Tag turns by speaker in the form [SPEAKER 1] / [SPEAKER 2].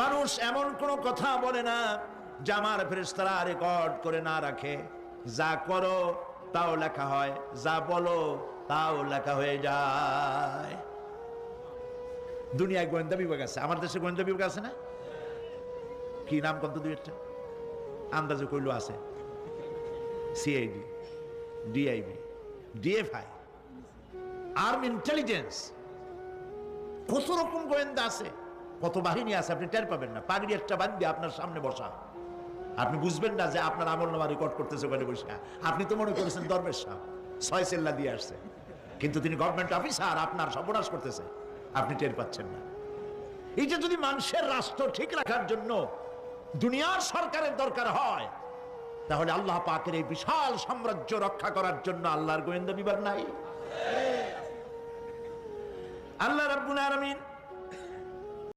[SPEAKER 1] মানুষ এমন কোন কথা বলে না যা আমার ফেরেশতারা রেকর্ড করে না রাখে। যা করো তাও লেখা হয়, যা বলো তাও লেখা হয়ে যায়। দুনিয়ায় গোয়েন্দা বিভাগ আছে, আমার দেশে গোয়েন্দা বিভাগ আছে না? কি নাম কত দুই একটা আন্দাজে কইলো আছে। CID, DIB, DFI, arm intelligence, কত রকম গোয়েন্দা আছে, কত বাহিনী আছে আপনি টের পাবেন না। পাগড়ি একটা বান্ধে আপনার সামনে বসা, আপনি বুঝবেন না যে আপনার আমলনামা রেকর্ড করতেছে ওখানে বসে। আপনি তো মনে করেছেন দরবেশ সাহেব 6 সেল্লা দিয়ে আসছে, কিন্তু তিনি গভর্নমেন্ট অফিসার, আপনার সর্বনাশ করতেছে, আপনি টের পাচ্ছেন না। এই যে যদি মানুষের রাষ্ট্র ঠিক রাখার জন্য দুনিয়ার সরকারের দরকার হয়, তাহলে আল্লাহ পাকের এই বিশাল সাম্রাজ্য রক্ষা করার জন্য আল্লাহর গোয়েন্দা বিভাগ নাই? আল্লাহ রাব্বুল আলামিন